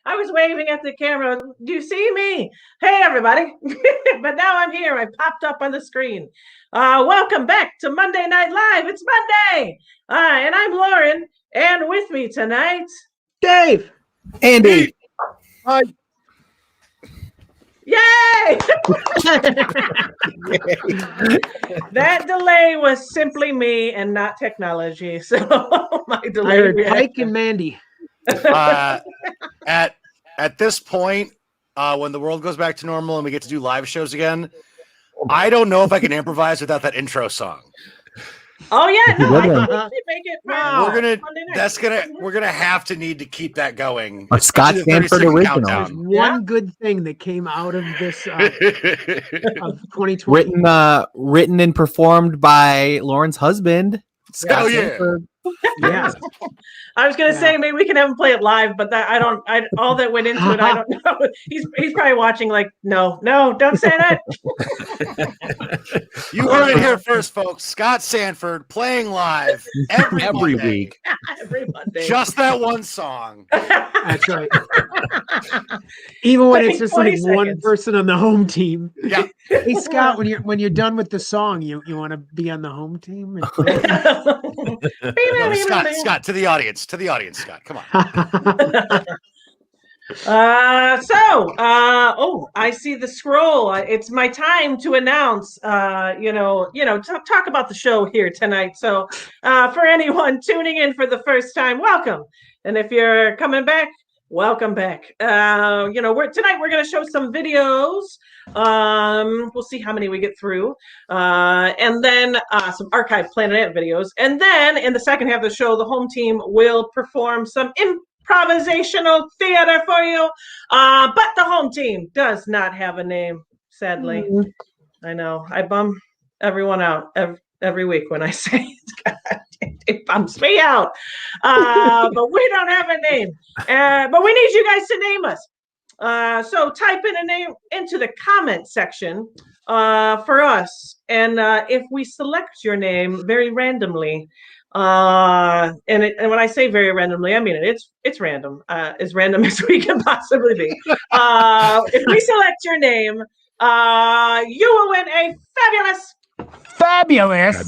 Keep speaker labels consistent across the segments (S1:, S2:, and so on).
S1: I was waving at the camera. Do you see me? Hey, everybody. But now I'm here. I popped up on the screen. Welcome back to Monday Night Live. It's Monday. And I'm Lauren. And with me tonight,
S2: Dave.
S3: Andy.
S2: Hi.
S1: Yay! That delay was simply me and not technology. So my delay.
S2: I heard Pike and Mandy.
S3: At this point, when the world goes back to normal and we get to do live shows again, I don't know if I can improvise without that intro song.
S1: Oh yeah, no, I can make it.
S2: Wow.
S3: We're gonna have to need to keep that going.
S4: A Scott Stanford original.
S2: There's one good thing that came out of this of 2020.
S4: Written and performed by Lauren's husband, Scott
S3: Oh, yeah.
S4: Stanford.
S2: Yeah.
S1: I was gonna say maybe we can have him play it live, but all that went into it, I don't know. He's probably watching like, no, don't say that.
S3: You heard it here first, folks. Scott Sanford playing live every
S4: week.
S1: Every Monday.
S3: Just that one song.
S2: That's right. Even when it's just like
S1: 20
S2: one
S1: seconds.
S2: person on the home team.
S3: Yeah.
S2: Hey Scott, when you're done with the song, you want to be on the home team?
S3: Scott, to the audience, Scott. Come on.
S1: I see the scroll. It's my time to announce, talk about the show here tonight. So, for anyone tuning in for the first time, welcome. And if you're coming back, welcome back. Tonight we're going to show some videos. We'll see how many we get through. And then some archive Planet Ant videos. And then in the second half of the show, the home team will perform some improvisational theater for you. But the home team does not have a name, sadly. I know. I bum everyone out every week when I say it. God, it bums me out. But we don't have a name. But we need you guys to name us. So type in a name into the comment section for us. And if we select your name very randomly, and when I say very randomly, I mean it's random, as random as we can possibly be. If we select your name, you will win a fabulous prize.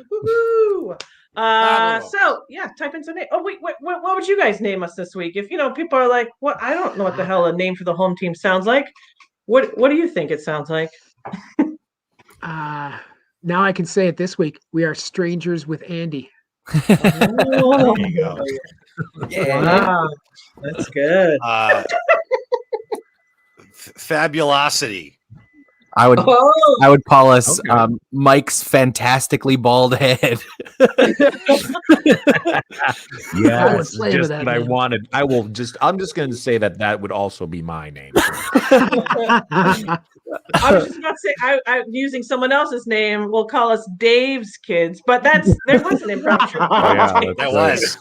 S1: Woo-hoo. So yeah, type in some name. Oh wait, what would you guys name us this week? If people are like, what? I don't know what the hell a name for the home team sounds like. What do you think it sounds like?
S2: Now I can say it this week. We are strangers with Andy.
S1: Oh,
S3: There you go.
S4: Yeah.
S1: wow, that's good.
S3: Fabulosity.
S4: I would call us
S5: Okay.
S4: Mike's fantastically bald head.
S5: Yeah,
S2: I would
S5: that's
S2: slave
S5: just
S2: that
S5: what I
S2: name.
S5: wanted. I'm just going to say that would also be my name.
S1: I was just about to say, I'm using someone else's name. We'll call us Dave's kids, but there was an improv troupe.
S3: That was.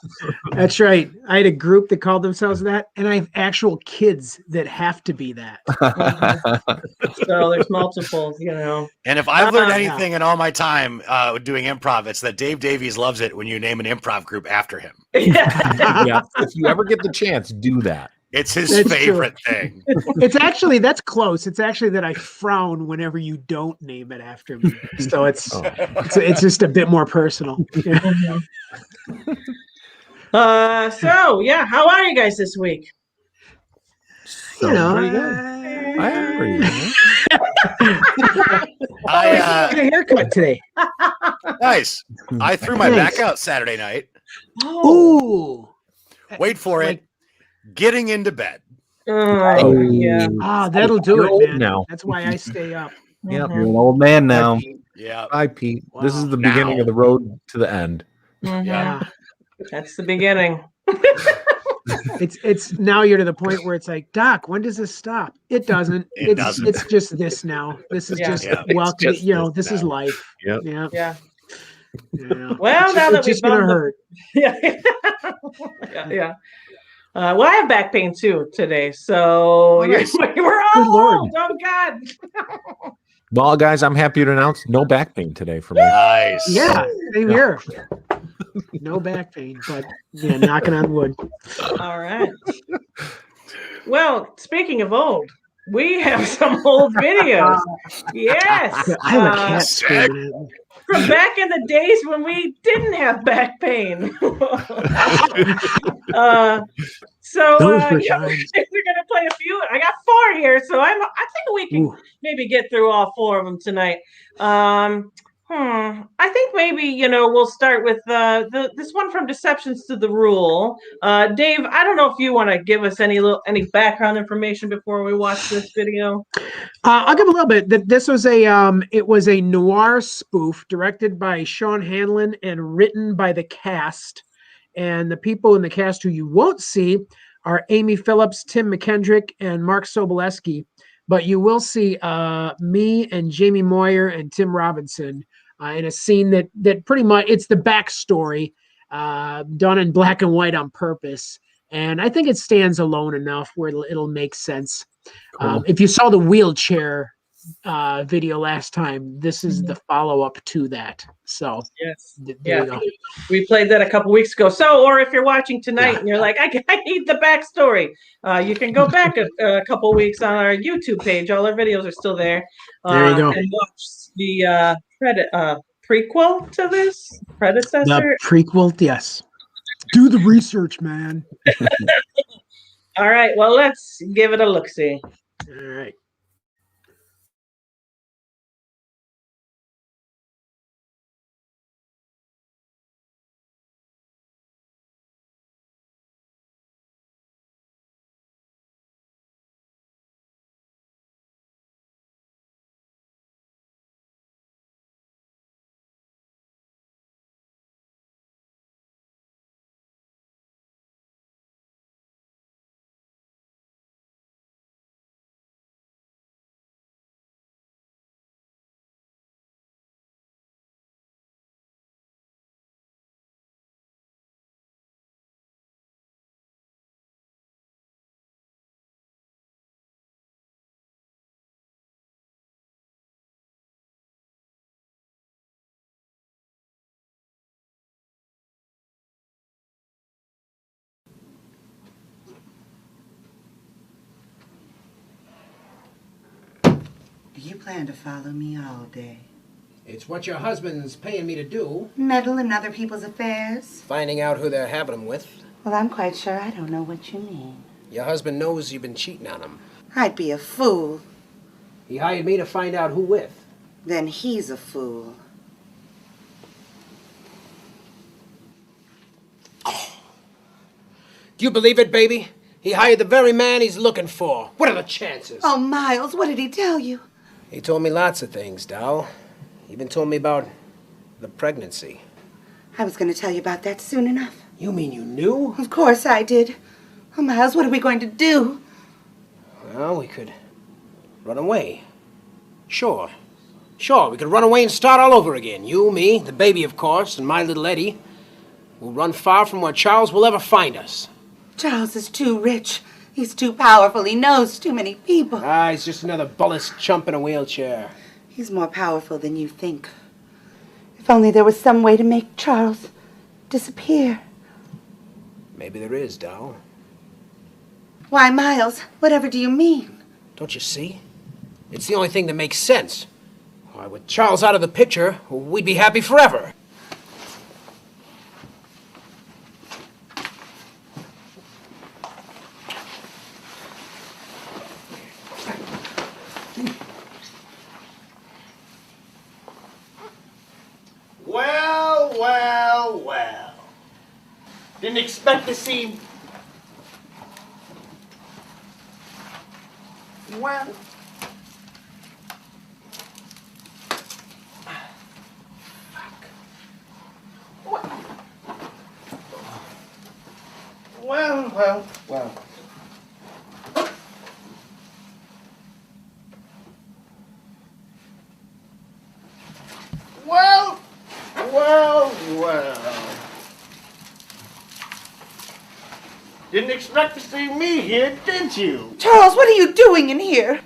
S2: That's right. I had a group that called themselves that, and I have actual kids that have to be that.
S1: So there's multiples,
S3: And if I've learned
S2: Yeah.
S3: anything in all my time doing improv, it's that Dave Davies loves it when you name an improv group after him.
S5: Yeah, if you ever get the chance, do that.
S3: It's his
S2: That's
S3: favorite thing.
S2: That's close. It's actually that I frown whenever you don't name it after me. So it's just a bit more personal.
S1: So yeah, how are you guys this week?
S2: You know,
S5: pretty good. I agree.
S2: I got a haircut today.
S3: Nice. I threw my back out Saturday night.
S2: Ooh.
S3: Wait for it. Getting into bed.
S1: Oh, yeah.
S2: That'll do
S5: You're
S2: it,
S5: old
S2: man.
S5: now.
S2: That's why I stay up.
S5: Yep.
S4: You're an old man now.
S3: Yeah.
S5: Hi, Pete. This is the
S3: Now.
S5: beginning of the road to the end.
S1: Mhm.
S2: Yeah.
S1: That's the beginning.
S2: It's now you're to the point where it's like, Doc, when does this stop? It doesn't.
S3: It doesn't.
S2: It's just this now. This is
S1: Yeah.
S2: just
S3: Yeah.
S2: welcome.
S5: It's just
S2: This
S5: this
S2: is
S5: now.
S2: life.
S5: Yep.
S2: Yeah.
S1: Yeah.
S2: Yeah.
S1: Well, now that
S2: it's
S1: we've
S2: just gonna
S1: bummed the-
S2: hurt.
S1: Yeah. Yeah. Well, I have back pain too today, so
S3: Nice.
S1: we're all
S2: Good Lord.
S1: old. Oh God.
S5: Well, guys, I'm happy to announce no back pain today for me.
S3: Nice.
S2: Yeah. Same here. No back pain, but yeah, knocking on wood.
S1: All right. Well, speaking of old, we have some old videos. Yes.
S2: I have a cat screaming at me.
S1: From back in the days when we didn't have back pain.
S2: Those were
S1: Yeah,
S2: times.
S1: we're gonna play a few. I got 4 here, so I think we can
S2: Ooh.
S1: maybe get through all 4 of them tonight. I think maybe we'll start with this one from Deceptions to the Rule. Dave, I don't know if you want to give us any background information before we watch this video.
S2: I'll give a little bit. This was it was a noir spoof directed by Sean Hanlon and written by the cast. And the people in the cast who you won't see are Amy Phillips, Tim McKendrick, and Mark Soboleski. But you will see me and Jamie Moyer and Tim Robinson in a scene that pretty much it's the backstory done in black and white on purpose. And I think it stands alone enough where it'll make sense.
S5: Cool.
S2: If you saw the wheelchair video last time, this is the follow-up to that. So
S1: yes,
S2: there you go.
S1: We played that a couple weeks ago. So, or if you're watching tonight and you're like, I need the backstory, you can go back a couple weeks on our YouTube page. All our videos are still there.
S2: There you go.
S1: And watch the prequel to this predecessor.
S2: The prequel, yes. Do the research, man.
S1: All right. Well, let's give it a look-see.
S2: All right.
S6: You plan to follow me all day.
S7: It's what your husband's paying me to do.
S6: Meddle in other people's affairs?
S7: Finding out who they're having them with.
S6: Well, I'm quite sure I don't know what you mean.
S7: Your husband knows you've been cheating on him.
S6: I'd be a fool.
S7: He hired me to find out who with.
S6: Then he's a fool.
S7: Do you believe it, baby? He hired the very man he's looking for. What are the chances?
S6: Oh, Miles, what did he tell you?
S7: He told me lots of things, Doll. He even told me about the pregnancy.
S6: I was going to tell you about that soon enough.
S7: You mean you knew?
S6: Of course I did. Oh, Miles, what are we going to do?
S7: Well, we could run away. Sure, we could run away and start all over again. You, me, the baby, of course, and my little Eddie. We'll run far from where Charles will ever find us.
S6: Charles is too rich. He's too powerful. He knows too many people.
S7: Ah, he's just another bullish chump in a wheelchair.
S6: He's more powerful than you think. If only there was some way to make Charles disappear.
S7: Maybe there is, Doll.
S6: Why, Miles, whatever do you mean?
S7: Don't you see? It's the only thing that makes sense. Why, with Charles out of the picture, we'd be happy forever.
S8: Well. Didn't expect to see... Well... Fuck. What? Well. Didn't expect to see me here, did you?
S6: Charles, what are you doing in here?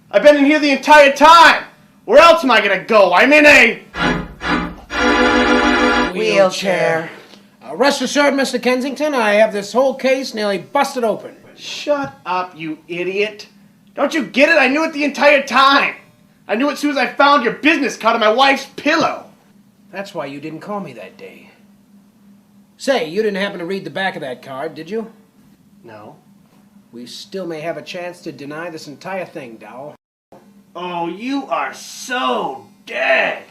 S8: I've been in here the entire time. Where else am I gonna go? I'm in a...
S7: We
S6: wheelchair.
S7: Rest assured, Mr. Kensington, I have this whole case nearly busted open.
S8: Shut up, you idiot. Don't you get it? I knew it the entire time. I knew it as soon as I found your business card on my wife's pillow.
S7: That's why you didn't call me that day. Say, you didn't happen to read the back of that card, did you?
S8: No.
S7: We still may have a chance to deny this entire thing, Dowell.
S8: Oh, you are so dead.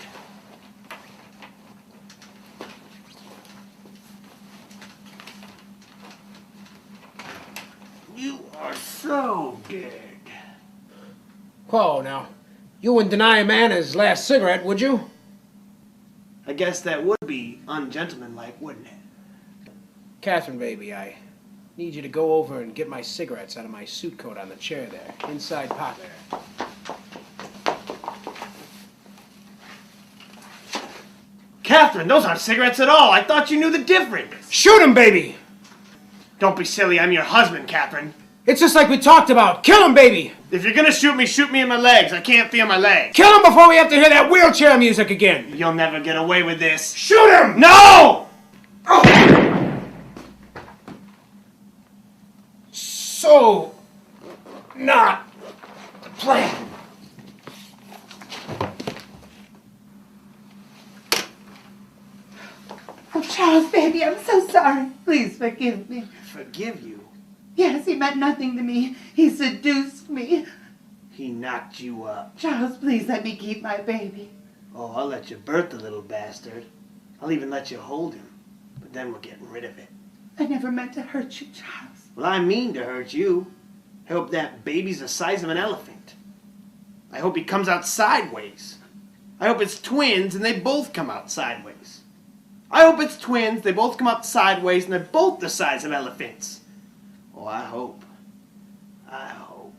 S8: You are so dead.
S7: Whoa, now. You wouldn't deny a man his last cigarette, would you?
S8: I guess that would be ungentlemanlike, wouldn't it?
S7: Catherine, baby, I need you to go over and get my cigarettes out of my suit coat on the chair there. Inside pocket.
S8: Catherine, those aren't cigarettes at all. I thought you knew the difference.
S7: Shoot him, baby!
S8: Don't be silly. I'm your husband, Catherine.
S7: It's just like we talked about. Kill him, baby!
S8: If you're gonna shoot me in my legs. I can't feel my legs.
S7: Kill him before we have to hear that wheelchair music again!
S8: You'll never get away with this.
S7: Shoot him!
S8: No!
S7: So, not the plan.
S6: Oh, Charles, baby, I'm so sorry. Please forgive me.
S8: Forgive you?
S6: Yes, he meant nothing to me. He seduced me.
S8: He knocked you up.
S6: Charles, please let me keep my baby.
S8: Oh, I'll let you birth the little bastard. I'll even let you hold him. But then we're getting rid of it.
S6: I never meant to hurt you, Charles.
S8: Well, I mean to hurt you. I hope that baby's the size of an elephant. I hope he comes out sideways. I hope it's twins and they both come out sideways. I hope it's twins, they both come out sideways and they're both the size of elephants. Oh, I hope. I hope.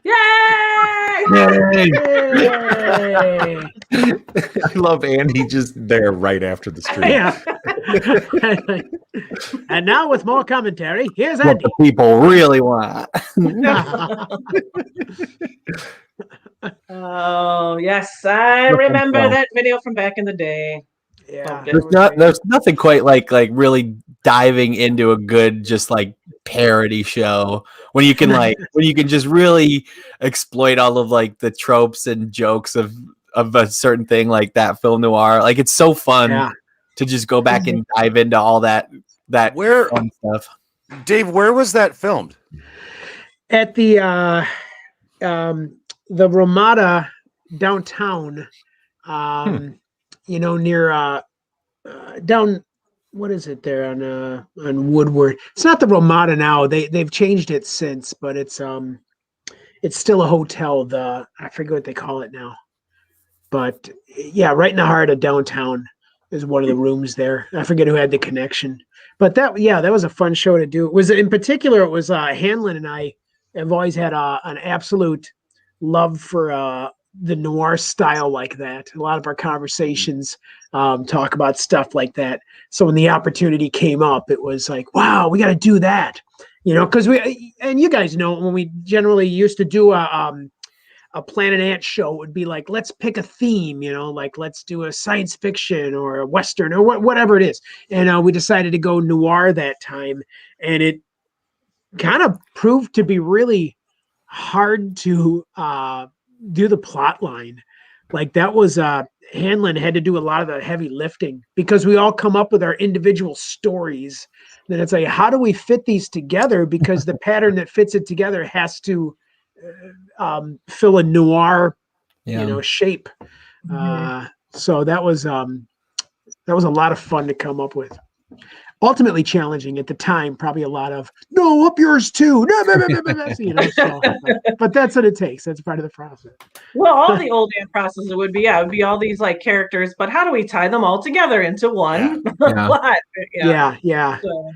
S1: Yay!
S2: Yay!
S5: I love Andy just there right after the stream.
S2: Yeah. And now with more commentary, here's
S4: What
S2: Andy.
S4: the people really want.
S1: Oh, yes, I remember that video from back in the day.
S2: Yeah.
S4: There's nothing quite like really diving into a good just like parody show when you can just really exploit all of like the tropes and jokes of a certain thing like that film noir. Like it's so fun to just go back and dive into all that fun stuff.
S3: Dave, where was that filmed?
S2: At the Ramada downtown, near down, what is it there on Woodward? It's not the Ramada now. They've changed it since, but it's still a hotel. I forget what they call it now, but yeah, right in the heart of downtown is one of the rooms there. I forget who had the connection, but that was a fun show to do. It was Hanlon and I have always had an absolute love for the noir style like that. A lot of our conversations talk about stuff like that. So when the opportunity came up, it was like, wow, we got to do that. Because and you guys know, when we generally used to do a Planet Ant show, it would be like, let's pick a theme, like let's do a science fiction or a Western or whatever it is. And we decided to go noir that time. And it kind of proved to be really hard to do the plot line. Like that was Hanlon had to do a lot of the heavy lifting because we all come up with our individual stories. Then it's like, how do we fit these together? Because the pattern that fits it together has to fill a noir, shape. So that was a lot of fun to come up with. Ultimately challenging at the time, probably a lot of no, up yours too. No, but that's what it takes. That's part of the process.
S1: Well, all the old ant processes would be all these like characters, but how do we tie them all together into one plot?
S2: Yeah. So,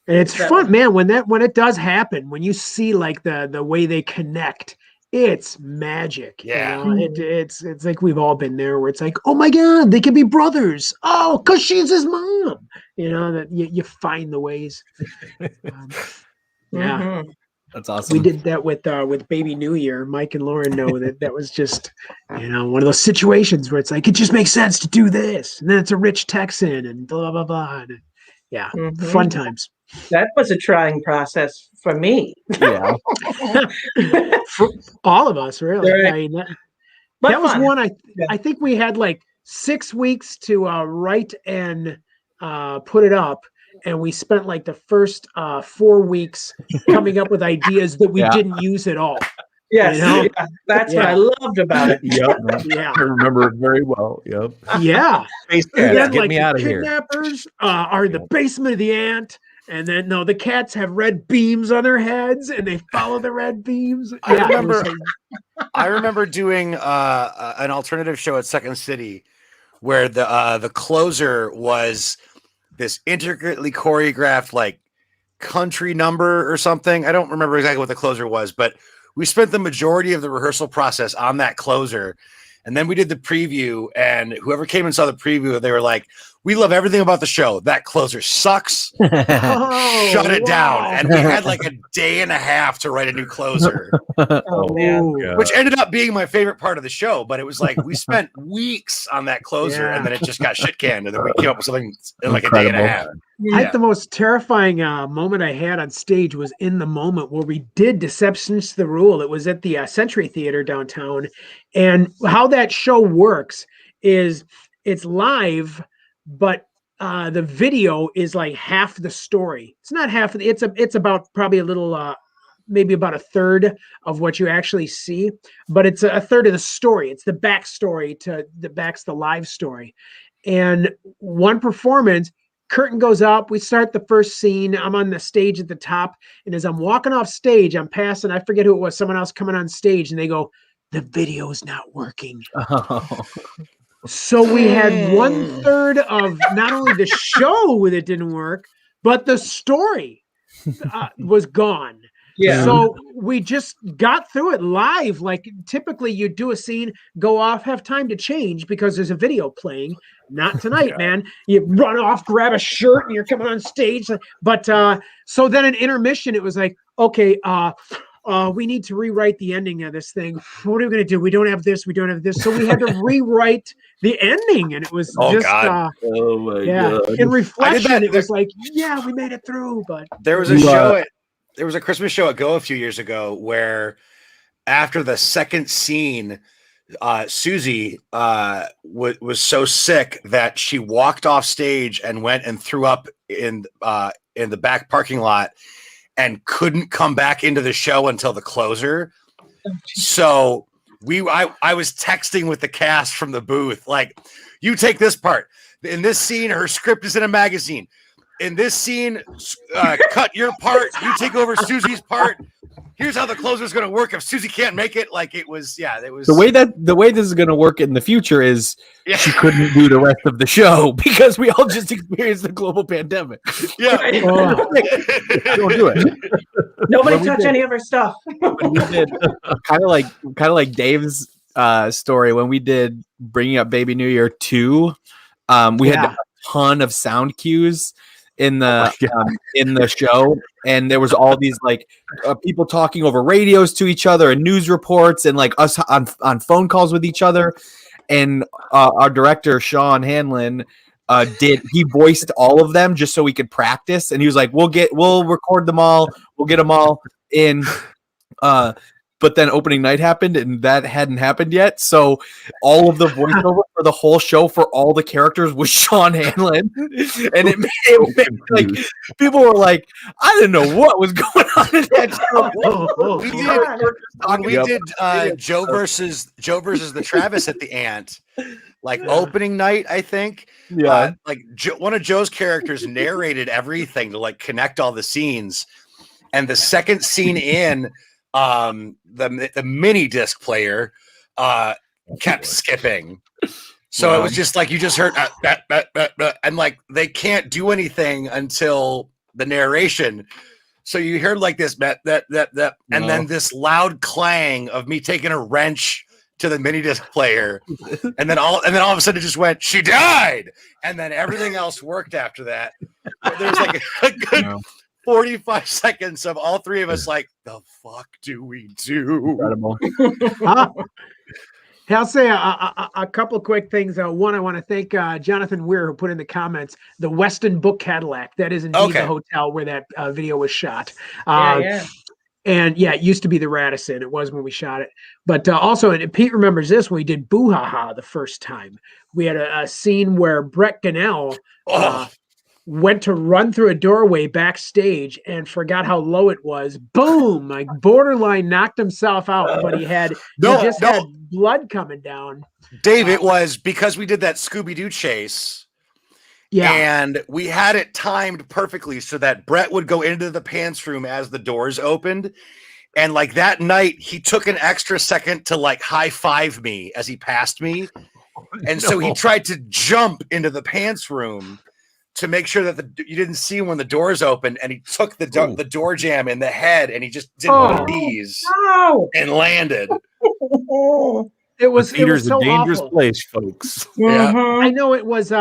S2: and it's fun, man, when it does happen, when you see like the way they connect. It's magic.
S3: Yeah.
S2: It's like we've all been there where it's like, oh my God, they could be brothers. Oh, because she's his mom. That you find the ways. Yeah.
S1: Mm-hmm.
S4: That's awesome.
S2: We did that with Baby New Year. Mike and Lauren know that was just, one of those situations where it's like, it just makes sense to do this. And then it's a rich Texan and blah, blah, blah. And yeah, fun times.
S1: That was a trying process for me.
S4: Yeah.
S2: For all of us, really.
S1: Right.
S2: I mean,
S1: But
S2: that was
S1: fun.
S2: one I think we had like 6 weeks to write and put it up. And we spent like the first 4 weeks coming up with ideas that we didn't use at all.
S1: Yes,
S2: Yeah,
S1: that's what I loved about it.
S5: Yep.
S2: Yeah.
S5: I remember it very well. Yep.
S2: Yeah.
S5: Space
S2: And
S5: cats,
S2: then,
S5: get
S2: like,
S5: me
S2: the
S5: out of here.
S2: kidnappers are in the basement of the ant. And then the cats have red beams on their heads and they follow the red beams.
S3: I remember doing an alternative show at Second City where the closer was this intricately choreographed like country number or something. I don't remember exactly what the closer was, but we spent the majority of the rehearsal process on that closer. And then we did the preview, and whoever came and saw the preview, they were like, "We love everything about the show. That closer sucks. Shut it down." And we had like a day and a half to write a new closer.
S1: Oh man.
S3: Which ended up being my favorite part of the show, but it was like we spent weeks on that closer, and then it just got shit canned, and then we came up with something in like a day and a half.
S2: I think the most terrifying moment I had on stage was in the moment where we did Deceptions to the Rule. It was at the Century Theater downtown. And how that show works is it's live, but the video is like half the story. It's not half. It's about probably a little, maybe about a third of what you actually see, but it's a third of the story. It's the backstory that backs the live story. And one performance, curtain goes up. We start the first scene. I'm on the stage at the top. And as I'm walking off stage, I'm passing, I forget who it was, someone else coming on stage. And they go, "The video is not working."
S4: Oh.
S2: So we had 1/3 of not only the show that didn't work, but the story was gone.
S1: Yeah.
S2: So we just got through it live. Like typically you do a scene, go off, have time to change because there's a video playing. Not tonight, man. You run off, grab a shirt, and you're coming on stage. But so then an intermission, it was like, okay, we need to rewrite the ending of this thing. What are we going to do? We don't have this. We don't have this. So we had to rewrite the ending, and it was
S3: Oh
S2: just,
S3: God.
S4: Oh my God.
S2: In reflection, it
S3: there-
S2: was like, yeah, we made it through. But
S3: There was a show there was a Christmas show at Go a few years ago where after the second scene, Susie was so sick that she walked off stage and went and threw up in the back parking lot and couldn't come back into the show until the closer. So I was texting with the cast from the booth, like, "You take this part. In this scene, her script is in a magazine. In this scene, cut your part. You take over Susie's part. Here's how the closer is going to work if Susie can't make it." Like it was
S4: the way this is going to work in the future is she couldn't do the rest of the show because we all just experienced the global pandemic.
S3: Yeah.
S4: Don't do it.
S1: Nobody touch any of her stuff.
S4: When we did kind of like Dave's story when we did Bringing Up Baby New Year 2, we had a ton of sound cues in the show, and there was all these like people talking over radios to each other and news reports and like us on phone calls with each other, and our director Sean Hanlon he voiced all of them just so we could practice, and he was like, we'll record them all, we'll get them all in. But then opening night happened, and that hadn't happened yet. So all of the voiceover for the whole show for all the characters was Sean Hanlon, and it made like people were like, "I didn't know what was going on in that show."
S3: We did Joe versus the Travis at the Ant, like opening night, I think.
S4: Yeah,
S3: like one of Joe's characters narrated everything to like connect all the scenes, and the second scene in. The mini disc player kept skipping, so it was just like you just heard and like they can't do anything until the narration, so you heard like this that and then this loud clang of me taking a wrench to the mini disc player, and then all of a sudden it just went, "She died," and then everything else worked after that. There's like a good 45 seconds of all three of us like, the fuck do we do?
S4: Incredible.
S2: I'll say a couple of quick things. One, I want to thank Jonathan Weir, who put in the comments the Weston Book Cadillac. That is indeed
S3: Okay.
S2: the hotel where that video was shot.
S1: Yeah.
S2: And yeah, it used to be the Radisson. It was when we shot it. But also, and Pete remembers this when we did Boo Ha Ha the first time. We had a scene where Brett Gannell went to run through a doorway backstage and forgot how low it was. Boom! Like borderline knocked himself out, but he had had blood coming down.
S3: Dave, it was because we did that Scooby-Doo chase.
S2: Yeah.
S3: And we had it timed perfectly so that Brett would go into the pants room as the doors opened. And like that night, he took an extra second to like high five me as he passed me. And so he tried to jump into the pants room to make sure that you didn't see him when the doors opened, and he took the door jamb in the head, and he just did one of these and landed.
S2: It was
S5: theater's
S2: so
S5: a dangerous
S2: awful.
S5: place, folks.
S3: Yeah,
S2: I know it was.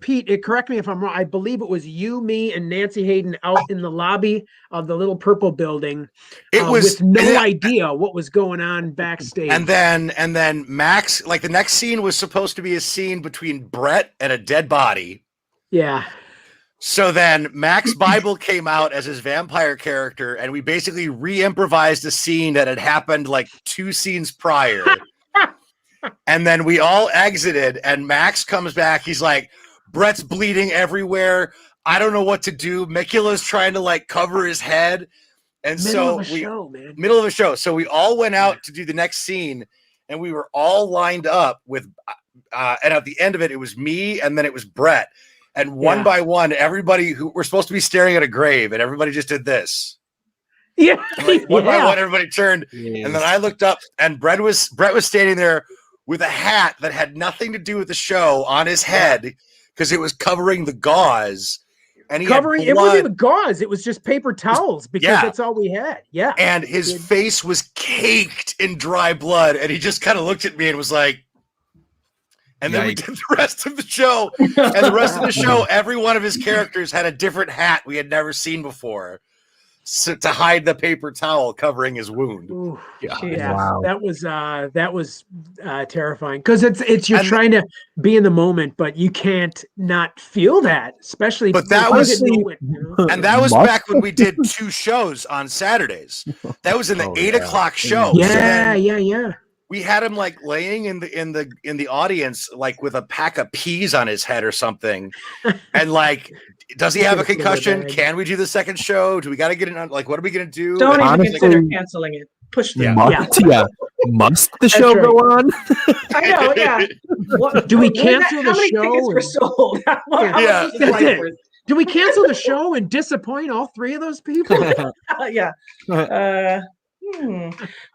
S2: Pete, correct me if I'm wrong. I believe it was you, me, and Nancy Hayden out in the lobby of the little purple building.
S3: It was
S2: with no idea what was going on backstage.
S3: And then Max, like the next scene was supposed to be a scene between Brett and a dead body.
S2: Yeah.
S3: So then Max Bible came out as his vampire character, and we basically re-improvised a scene that had happened like 2 scenes prior. And then we all exited, and Max comes back. He's like, Brett's bleeding everywhere. I don't know what to do. Mikula's trying to like cover his head. And
S2: middle
S3: of a show. So we all went out to do the next scene, and we were all lined up with, and at the end of it, it was me, and then it was Brett. And one by one, everybody who we're supposed to be staring at a grave, and everybody just did this.
S2: Yeah.
S3: Like, one by one, everybody turned, and then I looked up, and Brett was standing there with a hat that had nothing to do with the show on his head because it was covering the gauze. And he
S2: it wasn't even gauze, it was just paper towels because that's all we had. Yeah.
S3: And his face was caked in dry blood, and he just kind of looked at me and was like, and then we did the rest of the show. And the rest of the show, every one of his characters had a different hat we had never seen before, so to hide the paper towel covering his wound.
S2: Ooh, yeah. Wow. That was terrifying because it's you're trying to be in the moment, but you can't not feel that, especially.
S3: But that was and that was back when we did 2 shows on Saturdays. That was in the 8 o'clock show.
S2: Yeah.
S3: We had him like laying in the audience, like with a pack of peas on his head or something, and like, does he have a concussion? Can we do the second show? Do we got to get it on? Like, what are we gonna do?
S1: Don't even consider canceling it. Push them.
S4: Must the show go on?
S1: I know. Yeah.
S2: Do we cancel the show?
S1: How many tickets were sold?
S2: Do we cancel the show and disappoint all 3 of those people?
S1: Yeah.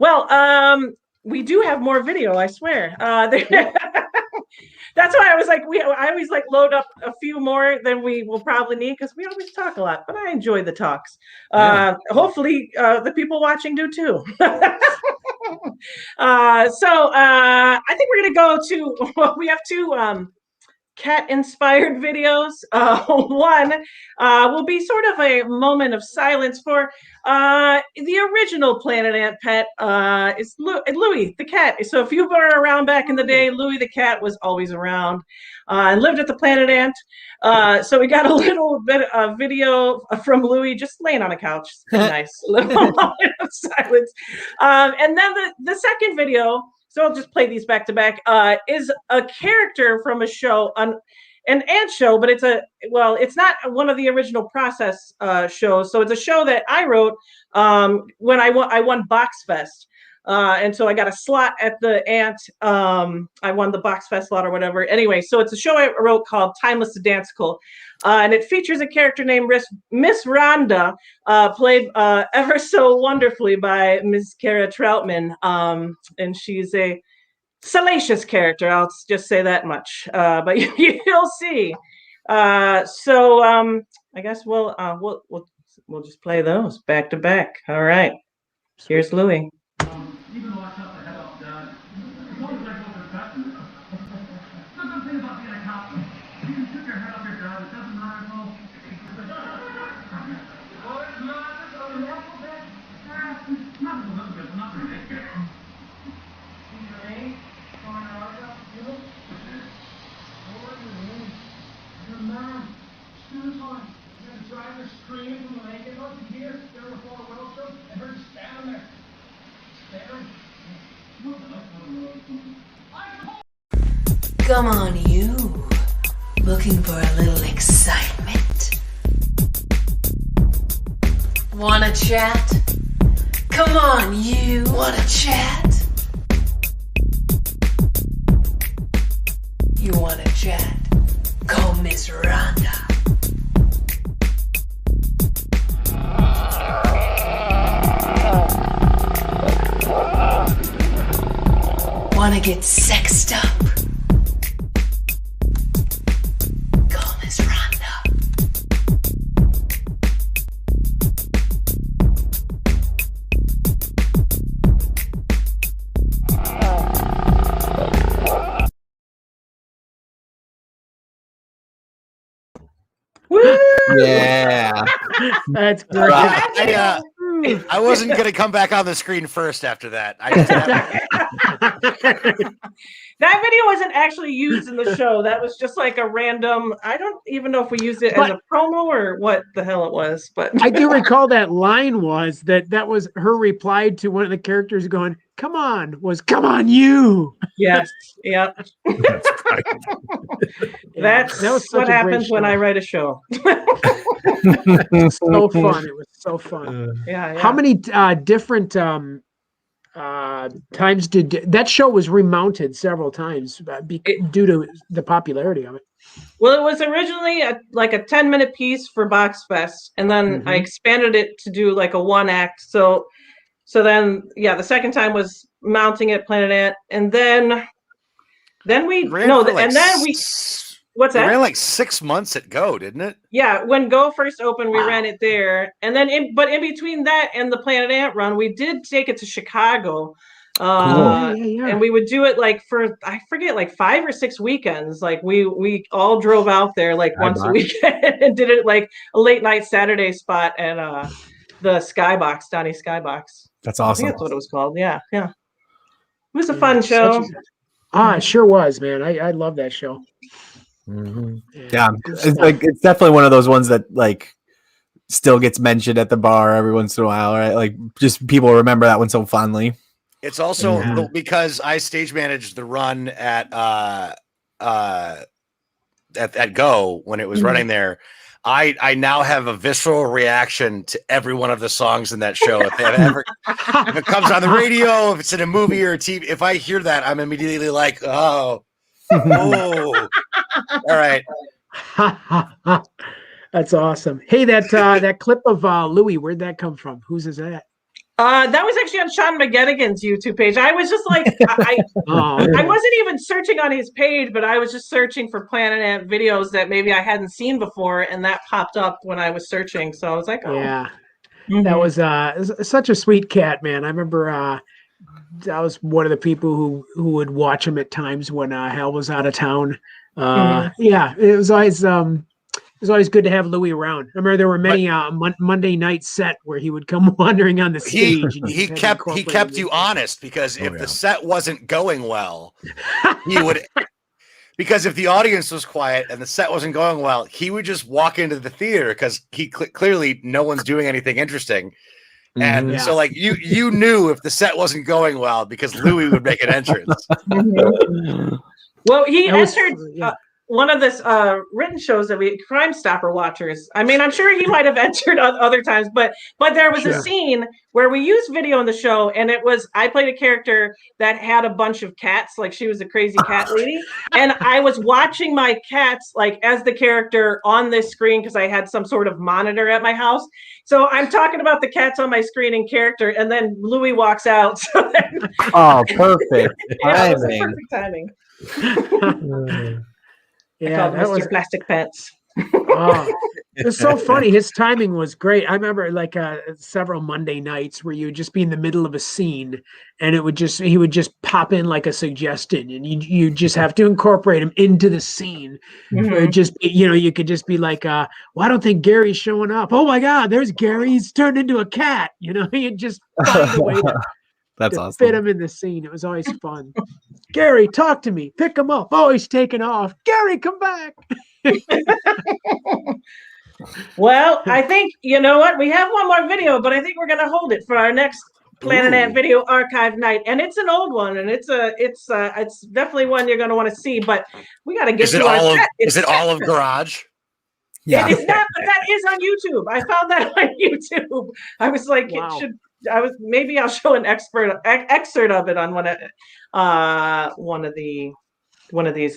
S1: Well, we do have more video, I swear. That's why I was like, I always like load up a few more than we will probably need because we always talk a lot, but I enjoy the talks. Hopefully the people watching do too. So I think we're gonna go to, we have 2 cat-inspired videos. One will be sort of a moment of silence for the original Planet Ant pet. It's Louie the cat. So if you were around back in the day, Louie the cat was always around and lived at the Planet Ant. So we got a little bit of video from Louie just laying on a couch. It's pretty nice. A little moment of silence. And then the second video, so I'll just play these back to back, is a character from a show, an ant show, but it's not one of the original Process shows. So it's a show that I wrote when I won Box Fest. And so I got a slot at the Ant. I won the Box Fest slot or whatever. Anyway, so it's a show I wrote called Timeless to Danceicle. And it features a character named Miss Rhonda, played ever so wonderfully by Ms. Kara Troutman. And she's a salacious character. I'll just say that much. But you'll see. So I guess we'll just play those back to back. All right. Here's Louie.
S9: Even though I cut the head off Dad, it's always like what they're cutting. The good thing about being a cop, you can shoot your head off your dad, it doesn't matter at all. Boys, screaming from the naked. Don't you hear? There before a well show. I heard you standing there. Staring. What the hell?
S10: Come on, you. Looking for a little excitement? Wanna chat? Come on, you. Wanna chat? You wanna chat? Call Miss Rhonda. Wanna get sexed up? Call Miss Rhonda.
S1: Woo!
S4: Yeah.
S2: That's great.
S3: I wasn't going to come back on the screen first after that. I just
S1: That video wasn't actually used in the show. That was just like a random. I don't even know if we used it as a promo or what the hell it was. But
S2: I do recall that line was that was her reply to one of the characters going, "Come on," was "Come on, you."
S1: yes, yeah. That's
S2: that was such
S1: what
S2: a great
S1: happens when
S2: show.
S1: I write a show.
S2: So fun. It was so fun.
S1: Yeah.
S2: How many different times did that show was remounted several times due to the popularity of it?
S1: Well, it was originally like a 10-minute piece for Box Fest, and then I expanded it to do like a one act. So then, yeah, the second time was mounting at Planet Ant, and then we what's that?
S3: It ran like 6 months at Go, didn't it?
S1: Yeah, when Go first opened, we ran it there, and then in between that and the Planet Ant run, we did take it to Chicago. And we would do it like for I forget like 5 or 6 weekends. Like we all drove out there like once a weekend and did it like a late night Saturday spot at the Skybox, Donnie Skybox.
S4: That's
S1: I
S4: awesome.
S1: think that's what it was called. Yeah. It was a fun show.
S2: It sure was, man. I love that show.
S4: Yeah, it's definitely one of those ones that like still gets mentioned at the bar every once in a while, right? Like just people remember that one so fondly.
S3: It's also because I stage managed the run at Go when it was running there. I now have a visceral reaction to every one of the songs in that show. If it comes on the radio, if it's in a movie or a TV, if I hear that, I'm immediately like, oh, all right.
S2: That's awesome. Hey, that clip of Louis, where'd that come from? Whose is that?
S1: That was actually on Sean McGettigan's YouTube page. I was just like, I wasn't even searching on his page, but I was just searching for Planet Ant videos that maybe I hadn't seen before, and that popped up when I was searching. So I was like, oh.
S2: Yeah. That was such a sweet cat, man. I remember I was one of the people who would watch him at times when Hal was out of town. Yeah, it was always good to have Louis around. I remember there were many Monday night set where he would come wandering on the stage.
S3: He kept you honest, because if the set wasn't going well, he would. Because if the audience was quiet and the set wasn't going well, he would just walk into the theater because he clearly no one's doing anything interesting. And so like you knew if the set wasn't going well because Louis would make an entrance.
S1: Well, he entered one of this written shows that Crime Stopper watchers. I mean, I'm sure he might have entered other times, but there was a scene where we used video in the show, and I played a character that had a bunch of cats, like she was a crazy cat lady, and I was watching my cats like as the character on this screen because I had some sort of monitor at my house. So I'm talking about the cats on my screen in character, and then Louis walks out. So then,
S4: perfect.
S1: Yeah, it was perfect timing.
S2: Yeah,
S1: that was Plastic Pets.
S2: It was so funny. His timing was great. I remember like several Monday nights where you would just be in the middle of a scene, and he would just pop in like a suggestion, and you just have to incorporate him into the scene. Or just you could just be like, well, I don't think Gary's showing up. Oh my God, there's Gary. He's turned into a cat. You just find a way to fit him in the scene. It was always fun. Gary, talk to me. Pick him up. Oh, he's taking off. Gary, come back.
S1: Well, I think you know what? We have one more video, but I think we're gonna hold it for our next Planet Ant Video Archive night, and it's an old one, and it's definitely one you're gonna want to see. But we got to get to our set.
S3: Is it all of Garage?
S4: Yeah.
S1: It is not, but that is on YouTube. I found that on YouTube. I was like,
S2: Wow.
S1: maybe I'll show an excerpt of it on one of these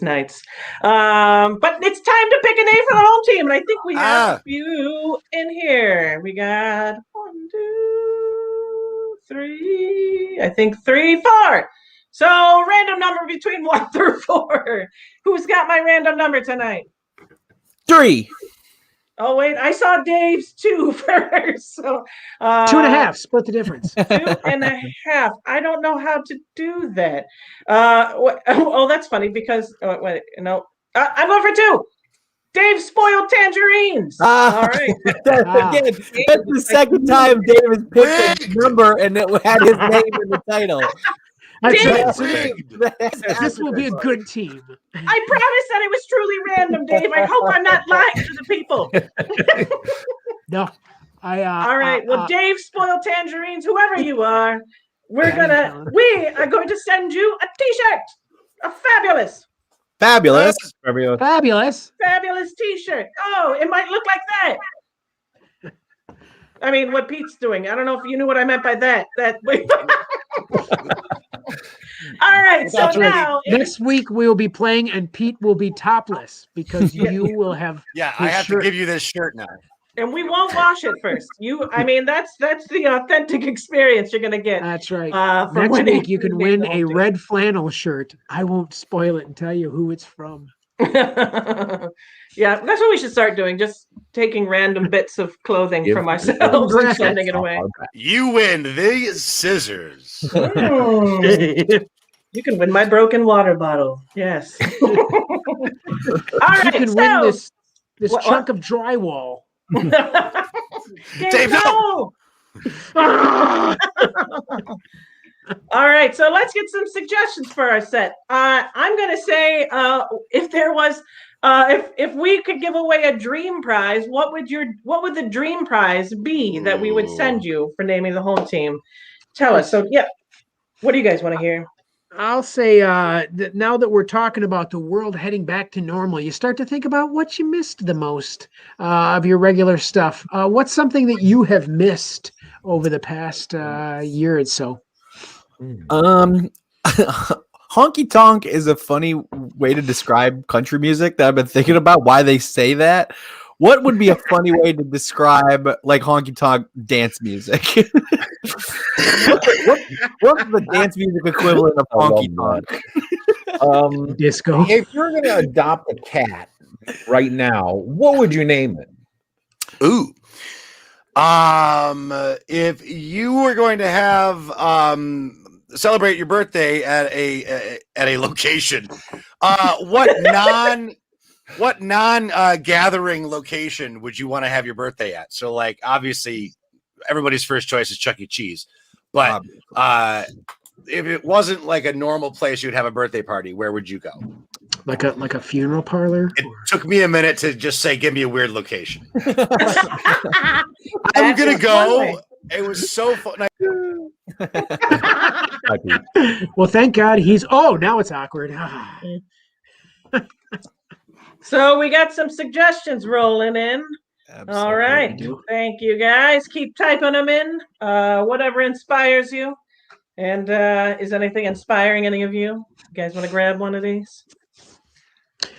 S1: nights. But it's time to pick a name for the home team, and I think we have a few in here. We got 1, 2, 3. I think 3, 4. So random number between 1 through 4. Who's got my random number tonight?
S4: 3.
S1: Oh wait, I saw Dave's 2 first. So
S2: 2.5. Split the difference.
S1: 2.5. I don't know how to do that. Oh, that's funny because wait, no, I'm going for 2. Dave spoiled tangerines. All right.
S4: Again, that's the second time Dave has picked a number and it had his name in the title.
S2: This will be a good team.
S1: I promise that it was truly random, Dave. I hope I'm not lying to the people.
S2: No.
S1: All right. Well, Dave spoiled tangerines, whoever you are. We are going to send you a t-shirt. A fabulous t-shirt. Oh, it might look like that. I mean, what Pete's doing. I don't know if you knew what I meant by that. All right. So now
S2: next week we will be playing, and Pete will be topless because you will have.
S3: Yeah, I have to give you this shirt now.
S1: And we won't wash it first. That's the authentic experience you're gonna get.
S2: That's right.
S1: Next
S2: week you can win a red flannel shirt. I won't spoil it and tell you who it's from.
S1: Yeah, that's what we should start doing. Just taking random bits of clothing from ourselves and sending it away.
S3: You win the scissors.
S1: You can win my broken water bottle. Yes. All right.
S2: You can win this chunk of drywall.
S1: Dave, no! All right, so let's get some suggestions for our set. I'm gonna say if there was if we could give away a dream prize, what would the dream prize be that we would send you for naming the home team? Tell us. So yeah, what do you guys want to hear?
S2: I'll say that now that we're talking about the world heading back to normal, you start to think about what you missed the most of your regular stuff. What's something that you have missed over the past year or so?
S4: Honky tonk is a funny way to describe country music that I've been thinking about why they say that. What would be a funny way to describe like honky tonk dance music? What's the dance music equivalent of honky tonk?
S2: Disco.
S5: If you're going to adopt a cat right now, what would you name it?
S3: Ooh. If you were going to have celebrate your birthday at a location, what non gathering location would you want to have your birthday at? So like obviously everybody's first choice is Chuck E. Cheese, but if it wasn't like a normal place you'd have a birthday party, where would you go?
S2: Like a funeral parlor?
S3: It took me a minute to just say, give me a weird location. I'm gonna go. It was so fun.
S2: Well, thank God now it's awkward.
S1: So we got some suggestions rolling in.
S4: Absolutely.
S1: All right. Thank you guys. Keep typing them in. Whatever inspires you. And is anything inspiring any of you? You guys want to grab one of these?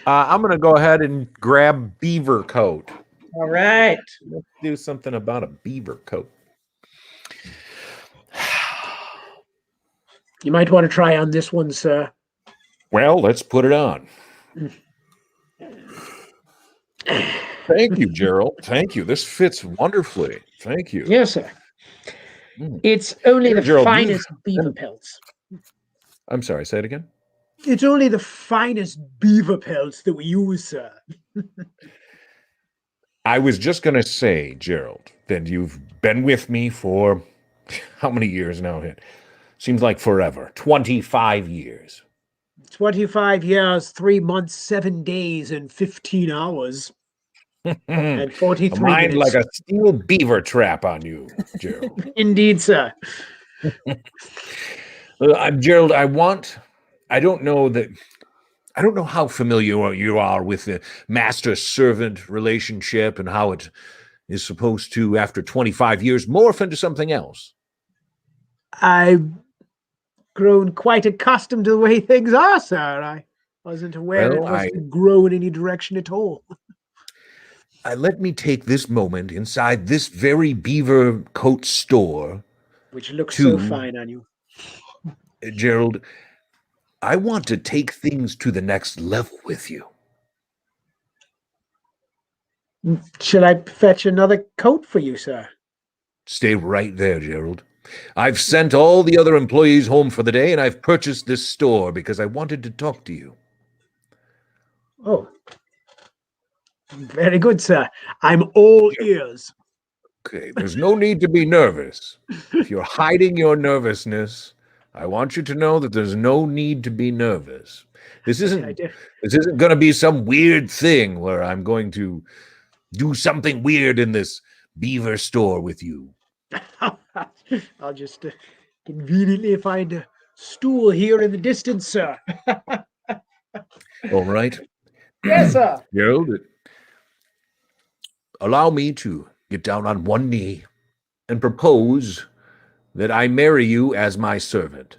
S5: I'm going to go ahead and grab beaver coat.
S1: All right.
S5: Let's do something about a beaver coat.
S2: You might want to try on this one, sir.
S5: Well, let's put it on. Thank you, Gerald. Thank you. This fits wonderfully. Thank you.
S2: Yes, sir. It's only the
S5: Gerald,
S2: finest beaver pelts.
S5: I'm sorry, say it again.
S2: It's only the finest beaver pelts that we use, sir.
S5: I was just going to say, Gerald, that you've been with me for how many years now? Seems like forever. 25 years.
S2: 25 years, 3 months, 7 days, and 15 hours. At
S5: A
S2: 43
S5: mind
S2: minutes.
S5: like a steel beaver trap on you, Gerald.
S2: Indeed, sir.
S5: Gerald, I don't know that. I don't know how familiar you are with the master-servant relationship and how it is supposed to, after 25 years, morph into something else.
S2: I've grown quite accustomed to the way things are, sir. I wasn't aware it
S5: Well,
S2: was to grow in any direction at all.
S5: let me take this moment inside this very beaver coat store,
S2: Which looks so
S5: to
S2: fine on you.
S5: Gerald. I want to take things to the next level with you.
S2: Should I fetch another coat for you, sir?
S5: Stay right there, Gerald. I've sent all the other employees home for the day, and I've purchased this store because I wanted to talk to you.
S2: Oh. Very good, sir. I'm all ears.
S5: Okay, there's no need to be nervous. If you're hiding your nervousness, I want you to know that there's no need to be nervous. This isn't going to be some weird thing where I'm going to do something weird in this beaver store with you.
S2: I'll just conveniently find a stool here in the distance, sir.
S5: All right.
S2: Yes, sir.
S5: Gerald, allow me to get down on one knee and propose that I marry you as my servant.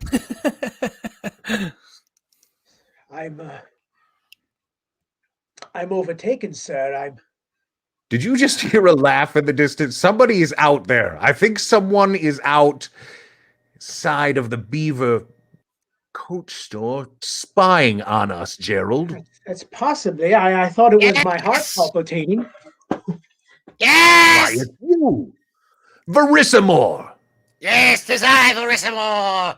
S2: I'm overtaken, sir.
S5: Did you just hear a laugh in the distance? Somebody is out there. I think someone is outside of the beaver coat store spying on us, Gerald.
S2: That's possibly. I thought it was my heart palpitating.
S3: Yes!
S5: Why, it's you, Verissimore.
S3: Yes, 'tis I, Verissimore.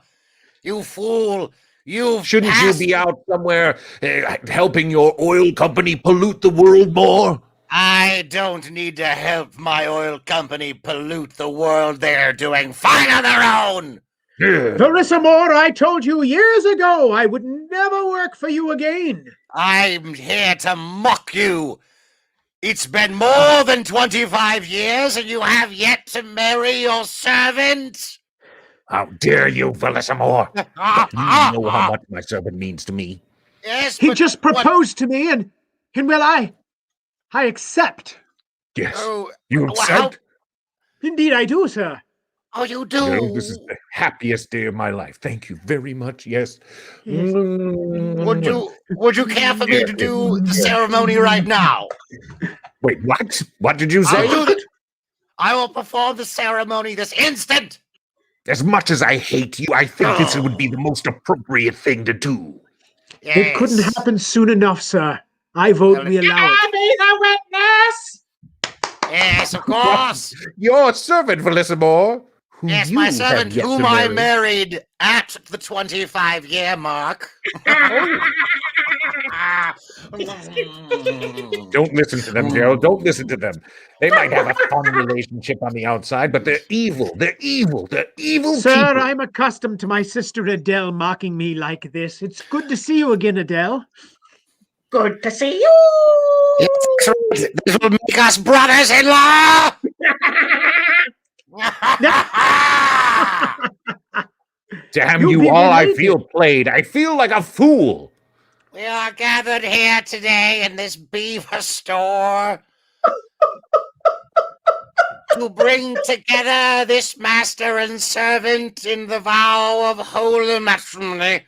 S3: You fool.
S5: Shouldn't you be out somewhere helping your oil company pollute the world more?
S3: I don't need to help my oil company pollute the world. They're doing fine on their own.
S2: Verissimore, I told you years ago I would never work for you again.
S3: I'm here to mock you. It's been more than 25 years and you have yet to marry your servant.
S5: How dare you, Verissimore? You know how much my servant means to me.
S3: Yes,
S2: he just proposed to me, and well, I accept.
S5: Yes,
S3: Oh,
S5: you accept?
S2: Indeed, I do, sir.
S3: Oh, you do?
S5: Gerald, this is the happiest day of my life. Thank you very much. Yes.
S3: Would you care for me to do the ceremony right now?
S5: Wait, what? What did you say?
S3: I will perform the ceremony this instant.
S5: As much as I hate you, I think this would be the most appropriate thing to do.
S3: Yes.
S2: It couldn't happen soon enough, sir. I vote we allow it.
S1: Be the witness.
S3: Yes, of course.
S5: Your servant, Verissimore.
S3: Yes, my servant, whom I married at the 25-year mark.
S5: Don't listen to them, Gerald. Don't listen to them. They might have a fun relationship on the outside, but they're evil. They're evil. They're evil
S2: Sir,
S5: people.
S2: I'm accustomed to my sister Adele mocking me like this. It's good to see you again, Adele.
S1: Good to see you.
S3: Yes, this will make us brothers-in-law.
S5: Damn you all, I feel played. I feel like a fool.
S3: We are gathered here today in this beaver store to bring together this master and servant in the vow of holy matrimony.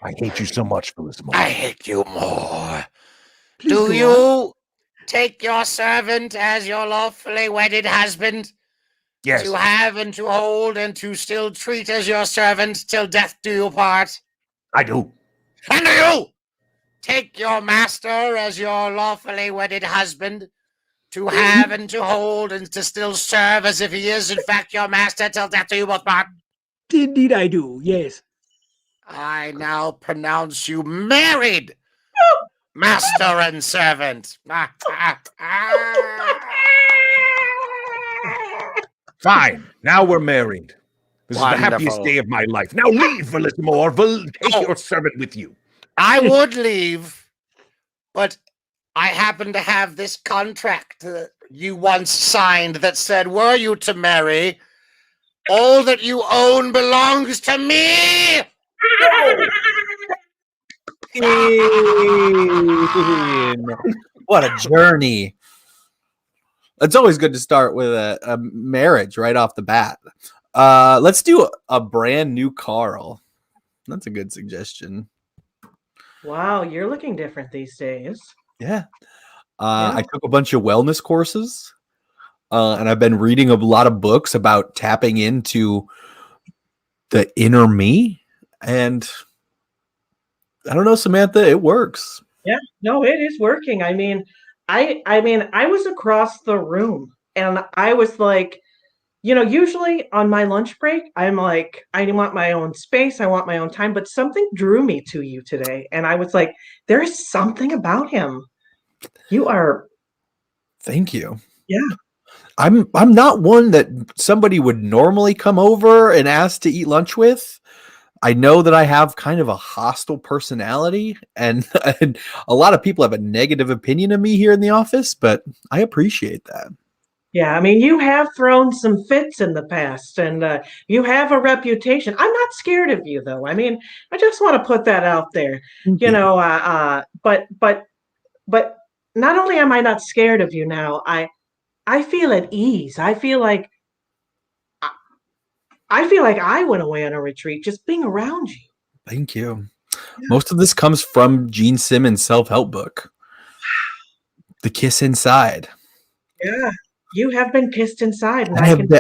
S5: I hate you so much, Verissimore.
S3: I hate you more.
S2: Please
S3: Do
S2: go
S3: you take your servant as your lawfully wedded husband?
S5: Yes.
S3: To have and to hold and to still treat as your servant till death do you part?
S5: I do.
S3: And do you take your master as your lawfully wedded husband? To have and to hold and to still serve as if he is in fact your master till death do you both part?
S2: Indeed, I do. Yes.
S3: I now pronounce you married, master and servant.
S5: Fine. Now we're married. This is the
S3: Wonderful.
S5: happiest day of my life. Now leave, Verissimore. Take your servant with you.
S3: I would leave, but I happen to have this contract that you once signed that said, were you to marry, all that you own belongs to me.
S4: What a journey. It's always good to start with a marriage right off the bat. Let's do a brand new Carl. That's a good suggestion.
S1: Wow, you're looking different these days.
S4: Yeah. I took a bunch of wellness courses, and I've been reading a lot of books about tapping into the inner me. And I don't know, Samantha, it works.
S1: Yeah, no, it is working. I mean, I was across the room and I was like, usually on my lunch break, I'm like, I want my own space, I want my own time, but something drew me to you today. And I was like, there is something about him. You are.
S4: Thank you.
S1: Yeah.
S4: I'm not one that somebody would normally come over and ask to eat lunch with. I know that I have kind of a hostile personality, and a lot of people have a negative opinion of me here in the office, but I appreciate that.
S1: Yeah, I mean, you have thrown some fits in the past, and you have a reputation. I'm not scared of you, though. I mean, I just want to put that out there. But not only am I not scared of you now, I feel at ease. I feel like I went away on a retreat just being around you.
S4: Thank you. Yeah. Most of this comes from Gene Simmons' self-help book, The Kiss Inside.
S1: Yeah, you have been kissed inside.
S4: And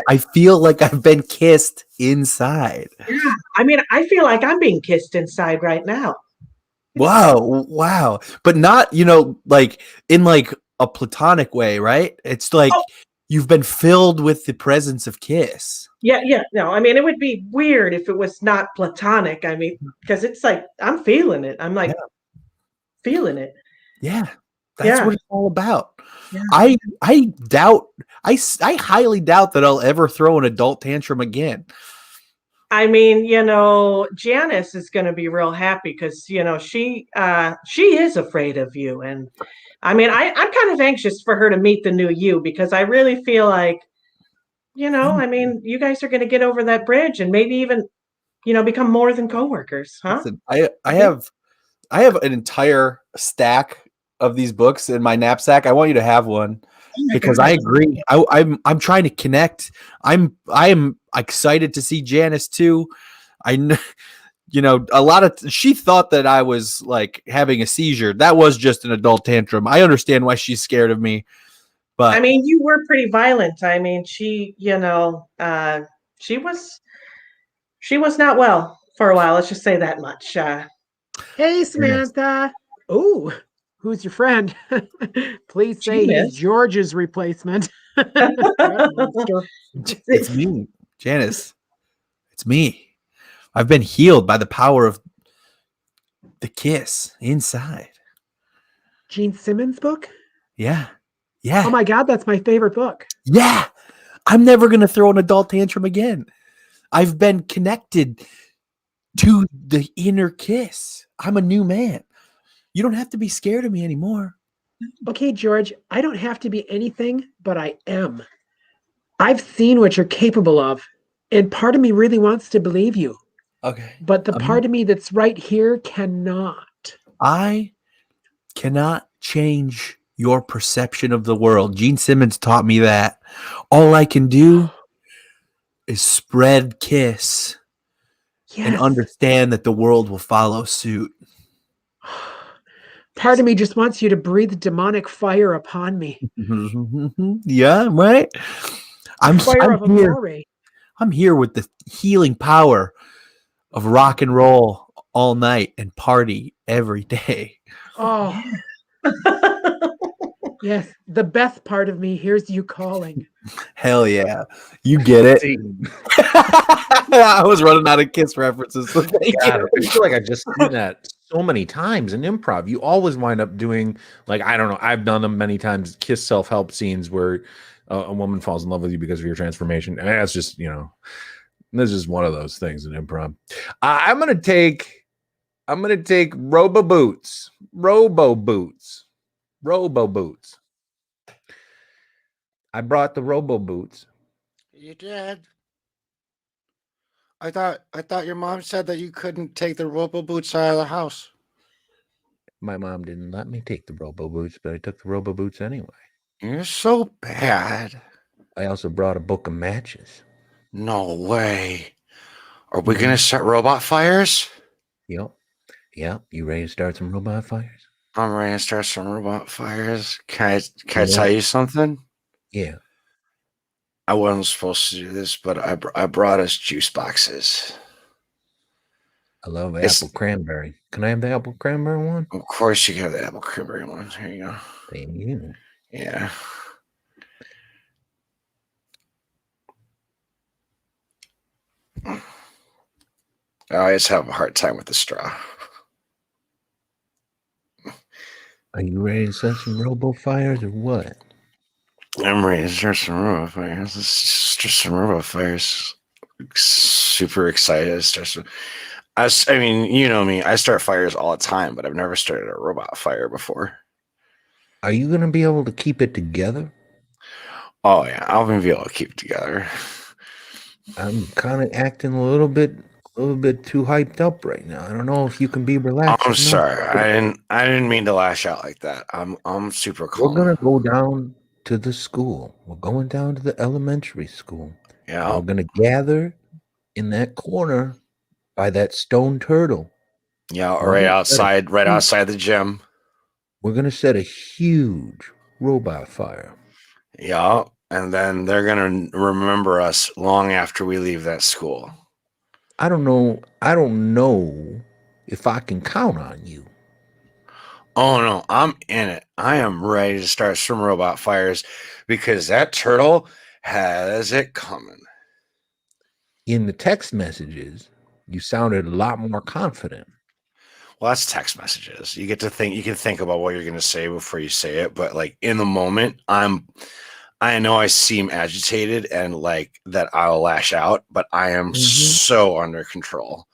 S4: I feel like I've been kissed inside.
S1: Yeah, I mean, I feel like I'm being kissed inside right now.
S4: Wow. But not, like in like a platonic way, right? It's like you've been filled with the presence of Kiss.
S1: Yeah. No, I mean, it would be weird if it was not platonic. I mean, because it's like, I'm feeling it. I'm like, feeling it.
S4: Yeah. That's what it's all about.
S1: Yeah.
S4: I highly doubt that I'll ever throw an adult tantrum again.
S1: I mean, Janice is going to be real happy because, she is afraid of you. And I mean, I'm kind of anxious for her to meet the new you because I really feel like, I mean, you guys are going to get over that bridge and maybe even, become more than coworkers, huh?
S4: Listen, I have an entire stack of these books in my knapsack. I want you to have one because I agree. I'm trying to connect. I am excited to see Janice too. I know, she thought that I was like having a seizure. That was just an adult tantrum. I understand why she's scared of me. But
S1: I mean, you were pretty violent. I mean, she was not well for a while. Let's just say that much.
S2: Hey, Samantha. Oh, who's your friend? Please say he's George's replacement.
S4: It's me, Janice. It's me. I've been healed by the power of the kiss inside.
S2: Gene Simmons' book?
S4: Yeah.
S2: Oh my God, that's my favorite book.
S4: Yeah. I'm never going to throw an adult tantrum again. I've been connected to the inner kiss. I'm a new man. You don't have to be scared of me anymore.
S2: Okay, George, I don't have to be anything, but I am. I've seen what you're capable of, and part of me really wants to believe you.
S4: Okay.
S2: But the part of me that's right here cannot.
S4: I cannot change your perception of the world. Gene Simmons taught me that. All I can do is spread kiss and understand that the world will follow suit.
S2: Part of me just wants you to breathe demonic fire upon me.
S4: Yeah, right? I'm here with the healing power of rock and roll all night and party every day.
S2: Oh. Yes, the best part of me hears you calling.
S4: Hell yeah. You get it. I was running out of Kiss references. So
S5: I feel like I just seen that so many times in improv. You always wind up doing, like, I don't know, I've done them many times, Kiss self-help scenes where a woman falls in love with you because of your transformation. And that's just, this is one of those things in improv. I'm gonna take Robo Boots. Robo boots. I brought the robo boots.
S3: You did. I thought your mom said that you couldn't take the robo boots out of the house.
S5: My mom didn't let me take the robo boots, but I took the robo boots anyway.
S3: You're so bad.
S5: I also brought a book of matches.
S3: No way. Are we gonna start robot fires?
S5: Yep. You ready to start some robot fires?
S3: I'm ready to start some robot fires. Can I tell you something?
S5: Yeah.
S3: I wasn't supposed to do this, but I brought us juice boxes.
S5: I love apple cranberry. Can I have the apple cranberry one?
S3: Of course you can have the apple cranberry one. Here you go.
S5: Thank you.
S3: Yeah. I always have a hard time with the straw.
S5: Are you ready to set some robo fires or what?
S3: I'm ready to start some robot fires. Let's start some robot fires. Super excited to start some. I mean, you know me. I start fires all the time, but I've never started a robot fire before.
S5: Are you going to be able to keep it together?
S3: Oh yeah, I'll be able to keep it together.
S5: I'm kind of acting a little bit too hyped up right now. I don't know if you can be relaxed.
S3: I'm sorry. I didn't mean to lash out like that. I'm super calm.
S5: We're gonna go down to the school. We're going down to the elementary school.
S3: Yeah.
S5: We're gonna gather in that corner by that stone turtle.
S3: Yeah, right outside the gym.
S5: We're gonna set a huge robot fire.
S3: Yeah, and then they're gonna remember us long after we leave that school.
S5: I don't know if I can count on you.
S3: Oh no, I'm in it. I am ready to start some robot fires because that turtle has it coming.
S5: In the text messages, you sounded a lot more confident.
S3: Well, that's text messages. You get to think. You can think about what you're going to say before you say it. But like in the moment, I know I seem agitated and like that I'll lash out, but I am so under control,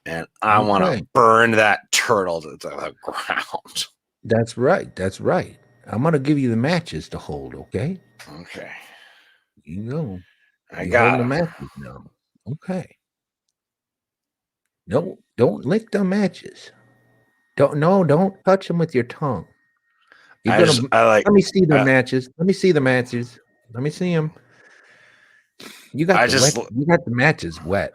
S3: and I want to burn that turtle to the ground.
S5: That's right. That's right. I'm gonna give you the matches to hold. Okay.
S3: Okay.
S5: You go.
S3: I got
S5: the matches now. Okay. No, don't lick the matches. Don't touch them with your tongue. Let me see the matches. Let me see the matches. Let me see them. You got the matches wet.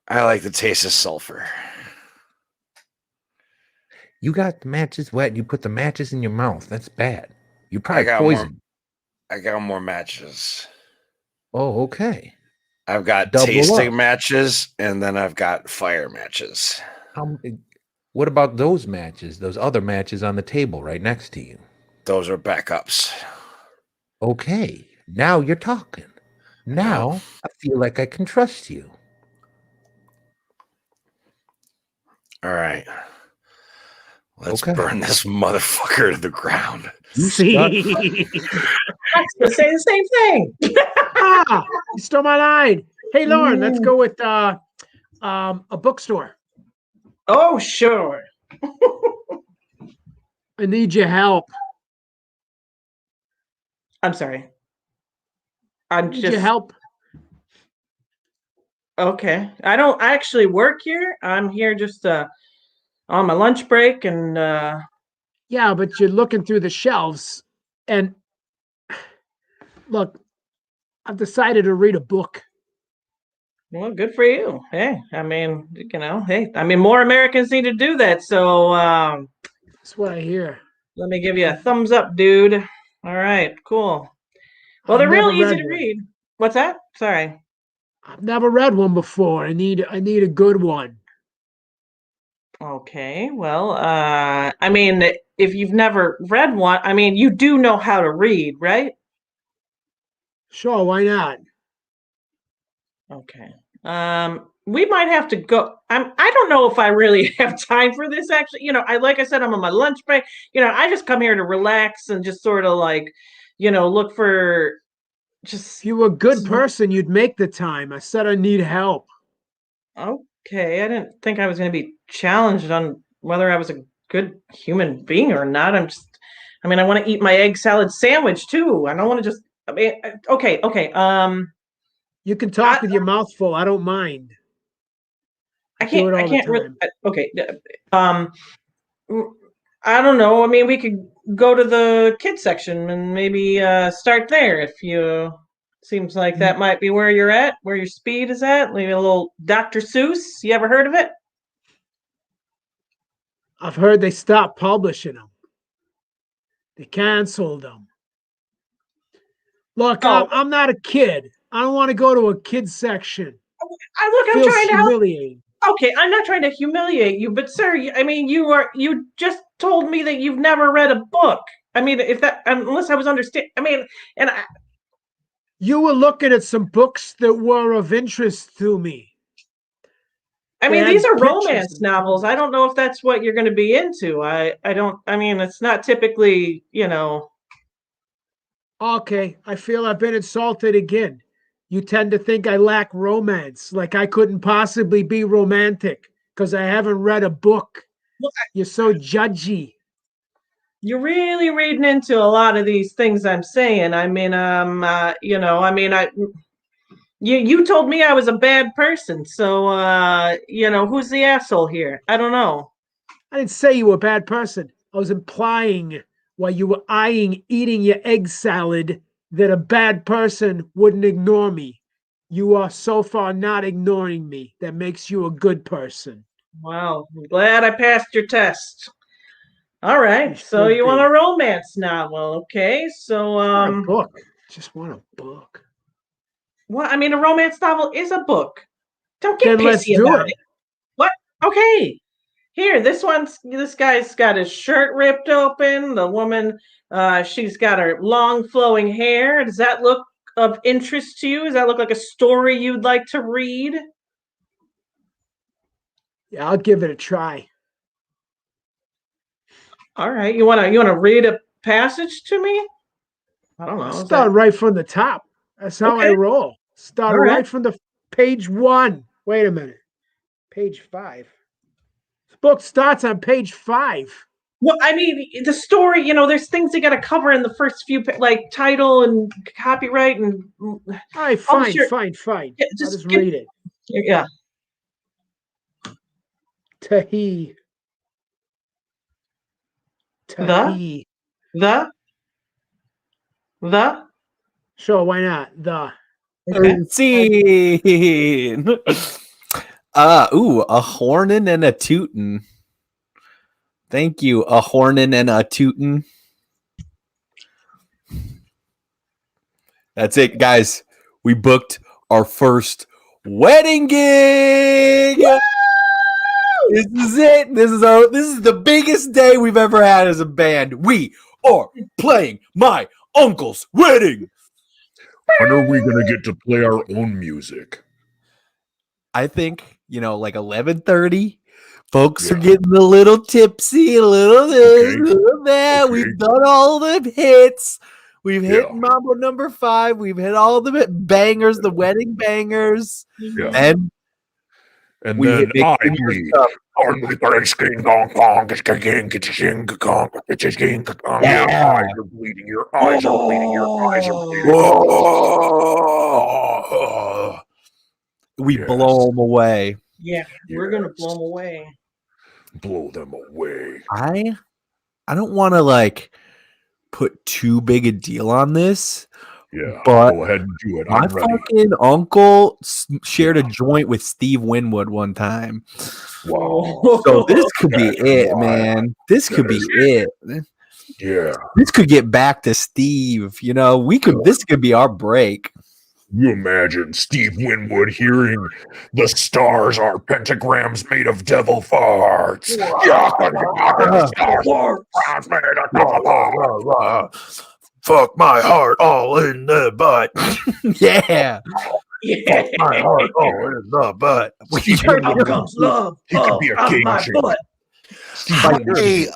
S3: I like the taste of sulfur.
S5: You got the matches wet. You put the matches in your mouth. That's bad. You probably poisoned.
S3: I got more matches.
S5: Oh, okay.
S3: I've got tasting matches, and then I've got fire matches.
S5: What about those matches? Those other matches on the table right next to you?
S3: Those are backups.
S5: Okay. Now you're talking. Now I feel like I can trust you.
S3: All right. Let's burn this motherfucker to the ground.
S2: See? Let's say the same thing. You stole my line. Hey, Lauren, let's go with a bookstore.
S1: Oh, sure.
S2: I need your help.
S1: I'm sorry.
S2: I need your help.
S1: Okay. I don't actually work here. I'm here just on my lunch break and
S2: yeah, but you're looking through the shelves and look, I've decided to read a book.
S1: Well, good for you. Hey, I mean, more Americans need to do that. So
S2: that's what I hear.
S1: Let me give you a thumbs up, dude. All right, cool. Well, they're real easy to read. What's that? Sorry.
S2: I've never read one before. I need a good one.
S1: Okay, well, I mean, if you've never read one, I mean, you do know how to read, right?
S2: Sure, why not?
S1: Okay. We might have to go. I don't know if I really have time for this actually. Like I said, I'm on my lunch break. I just come here to relax and just sort of like, look for just
S2: if you were a good person, you'd make the time. I said I need help.
S1: Okay, I didn't think I was going to be challenged on whether I was a good human being or not. I mean, I want to eat my egg salad sandwich too. I don't want to just. I mean, okay.
S2: You can talk with your mouth full. I don't mind.
S1: I
S2: Do it all
S1: I
S2: the
S1: can't really.
S2: time.
S1: Okay. I don't know. I mean, we could go to the kids section and maybe start there if you. Seems like that might be where you're at, where your speed is at. Maybe a little Dr. Seuss. You ever heard of it?
S2: I've heard they stopped publishing them. They canceled them. Look,
S1: Oh.
S2: I'm not a kid. I don't want to go to a kids section.
S1: I'm
S2: Feels
S1: trying to help.
S2: humiliating.
S1: Okay, I'm not trying to humiliate you, but sir, I mean, you just told me that you've never read a book. I mean, if that unless I was understand, I mean, and I,
S2: You were looking at some books that were of interest to me.
S1: I
S2: They
S1: mean,
S2: had
S1: these are
S2: pictures
S1: romance
S2: and
S1: novels. I
S2: covers.
S1: don't know if that's what you're going to be into. I don't. I mean, it's not typically,
S2: Okay, I feel I've been insulted again. You tend to think I lack romance, like I couldn't possibly be romantic because I haven't read a book.
S1: Well,
S2: You're so judgy.
S1: you're really reading into a lot of these things I'm saying. I mean, I mean, you told me I was a bad person, so who's the asshole here? I don't know.
S2: I didn't say you were a bad person. I was implying while you were eating your egg salad that a bad person wouldn't ignore me. You are so far not ignoring me. That makes you a good person.
S1: Wow, I'm glad I passed your test. All
S2: You
S1: right, so
S2: should
S1: you want a
S2: be.
S1: romance novel, okay? So,
S2: I want a book. Just want a book.
S1: well, I mean, a romance novel is a book. Don't get
S2: Then let's
S1: pissy
S2: do
S1: about
S2: it.
S1: it. What? Okay. Here, this guy's got his shirt ripped open. The woman, she's got her long flowing hair. Does that look of interest to you? Does that look like a story you'd like to read?
S2: Yeah, I'll give it a try.
S1: All right. You wanna read a passage to me? I don't know. Is that
S2: Start right from the top. That's how I
S1: okay?
S2: roll. Start
S1: All right.
S2: right from the page 1. Wait a minute. Page 5. This book starts on page 5.
S1: Well, I mean, the story, there's things you got to cover in the first few, like title and copyright and
S2: All right,
S1: publisher.
S2: fine.
S1: Yeah,
S2: I'll
S1: just
S2: just read it.
S1: Yeah.
S2: Tahi. Tahi.
S1: The.
S2: Sure, why not? The.
S1: Okay.
S4: Scene. A hornin' and a tootin'. Thank you, a hornin' and a tootin'. That's it, guys. We booked our first wedding gig. Woo! This is it. This is the biggest day we've ever had as a band. We are playing my uncle's wedding.
S5: When are we gonna get to play our own music?
S4: I think, like 11:30. Folks are getting a little tipsy, a little this, a little that.
S5: Okay.
S4: We've done all the hits. We've hit Mambo number 5. We've hit all the bangers, the wedding bangers.
S5: Yeah.
S4: And
S5: we
S4: then
S5: hit stuff. Your eyes are bleeding. Your eyes are bleeding. Your eyes are bleeding.
S4: We blow them away.
S1: Yeah, we're gonna blow them away.
S5: Blow them away.
S4: I don't want to put too big a deal on this.
S5: Yeah,
S4: but
S5: go ahead and do it.
S4: My fucking uncle shared a joint with Steve Winwood one time.
S5: Wow.
S4: So this could be it, man. This could be it.
S5: Yeah.
S4: This could get back to Steve. This could be our break.
S5: You imagine Steve Winwood hearing the stars are pentagrams made of devil farts.
S4: Fuck my heart all in the butt. Yeah. Fuck my heart all in the butt.
S1: Out comes love.
S5: He could be a game changer.
S3: Hey,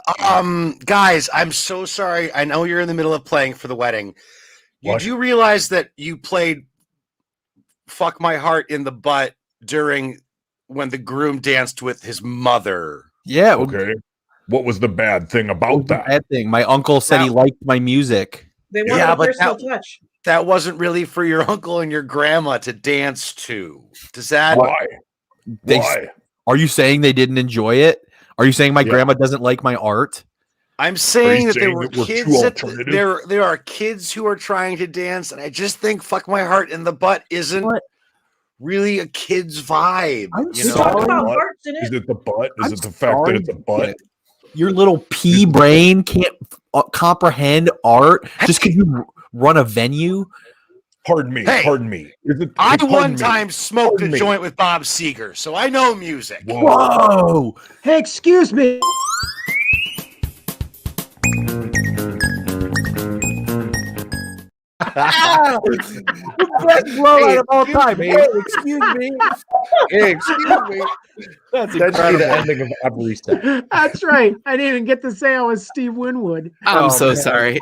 S3: guys, I'm so sorry. I know you're in the middle of playing for the wedding. You do realize that you played "Fuck My Heart in the Butt" during when the groom danced with his mother?
S4: Yeah.
S5: Okay. What was the bad thing about that?
S4: Bad thing. My uncle said he liked my music.
S1: They wanted
S3: Yeah,
S1: a
S3: but
S1: personal touch.
S3: That wasn't really for your uncle and your grandma to dance to. Does that?
S5: Why?
S4: Are you saying they didn't enjoy it? Are you saying my grandma doesn't like my art?
S3: I'm saying that there
S5: saying
S3: were
S5: that we're
S3: kids.
S5: too alternative?
S3: There are kids who are trying to dance, and I just think "Fuck My Heart in the Butt" isn't really a kid's vibe. You know?
S1: Talk about hearts in
S5: Is
S1: it.
S5: it the butt? Is it the fact that it's a butt?
S4: Your little pea brain can't comprehend art just because you run a venue.
S5: Pardon me.
S3: Hey,
S5: Pardon me.
S3: I
S5: pardon
S3: one
S5: me.
S3: time smoked
S5: Pardon
S3: a
S5: me.
S3: joint with Bob Seger, so I know music.
S4: Whoa!
S2: Hey, excuse me.
S4: Best blowout of all time. Hey, excuse me.
S5: Hey, excuse me.
S4: That's
S5: That should be the
S4: incredible.
S5: ending of every set.
S2: That's right. I didn't even get to say I was Steve Winwood.
S11: I'm
S4: Oh,
S11: so
S4: man.
S11: sorry.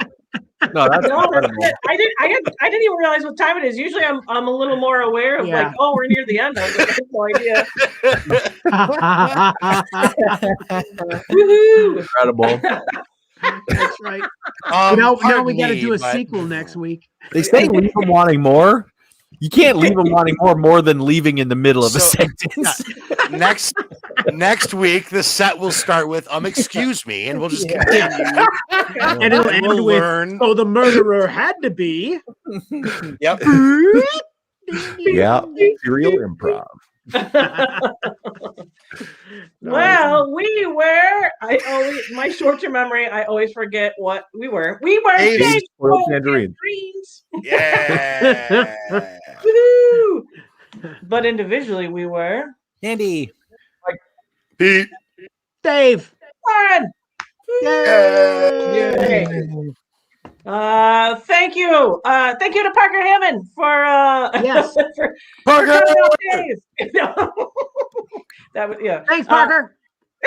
S4: No, that's
S1: No, that's
S4: incredible.
S1: good. I didn't even realize what time it is. Usually I'm a little more aware of like, oh, we're near the end. I have no idea. Woohoo!
S4: Incredible.
S2: That's right. Now we got to do a
S3: but-
S2: sequel next week.
S4: They say leave them wanting more. You can't leave them wanting more than leaving in the middle of a
S3: So-
S4: sentence.
S3: Next week, the set will start with excuse me, and we'll just continue.
S2: And it'll end
S3: we'll
S2: with,
S3: learn.
S2: so the murderer had to be.
S3: Yep.
S5: Yeah. Serial improv.
S1: Well, we were. My short-term memory. I always forget what we were. We were
S3: Dave's
S1: big
S5: spoiled
S1: bold
S5: tangerines.
S1: tangerines.
S3: Yeah.
S1: Woohoo! But individually, we were
S4: Andy.
S3: Pete.
S2: Dave.
S1: Lauren.
S3: Yay.
S1: Thank you. Thank you to Parker Hammond for
S2: Yes.
S1: for
S3: Parker!
S1: coming out, Dave. That was
S2: Thanks, Parker.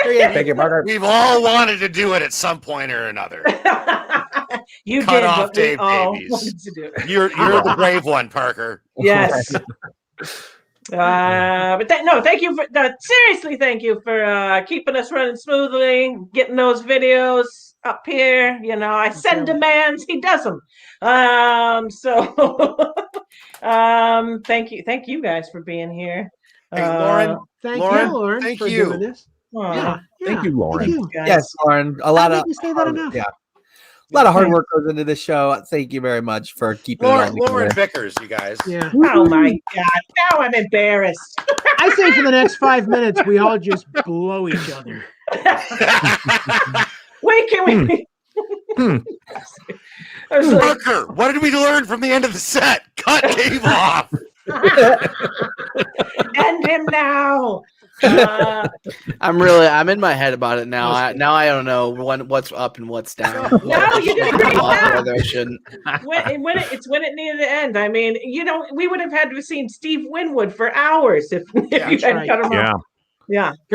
S5: Thank you, Parker.
S3: We've all wanted to do it at some point or another.
S1: You
S3: Cut
S1: did,
S3: off
S1: but we
S3: Dave
S1: all
S3: Davies.
S1: wanted to do it.
S3: You're the brave one, Parker.
S1: Yes. But thank you for seriously. Thank you for keeping us running smoothly, getting those videos up here. You know, I send demands, he does them. Thank you guys for being here.
S3: Hey, Lauren.
S2: Thank
S3: Lauren,
S2: you, Lauren,
S3: thank
S2: for
S3: you.
S2: doing this.
S1: Aw,
S5: Thank you, Lauren.
S2: Thank you.
S1: guys.
S4: Yes, Lauren. A lot
S2: I
S4: of
S2: think you say that enough.
S4: yeah. A lot of hard work goes into this show. Thank you very much for keeping it all
S3: Lauren
S4: together.
S3: Vickers, you guys.
S2: Yeah.
S1: Oh my God! Now I'm embarrassed.
S2: I say for the next 5 minutes, we all just blow each other.
S1: Wait, can we? I was like,
S3: Parker, what did we learn from the end of the set? Cut Dave off.
S1: end him now.
S11: I'm in my head about it now. I don't know what's up and what's down.
S1: No, you did a great job.
S11: Whether I shouldn't.
S1: When it needed to end. I mean, we would have had to have seen Steve Winwood for hours if you
S2: That's
S1: had
S2: right.
S1: cut him off.
S5: Yeah.
S1: Yeah.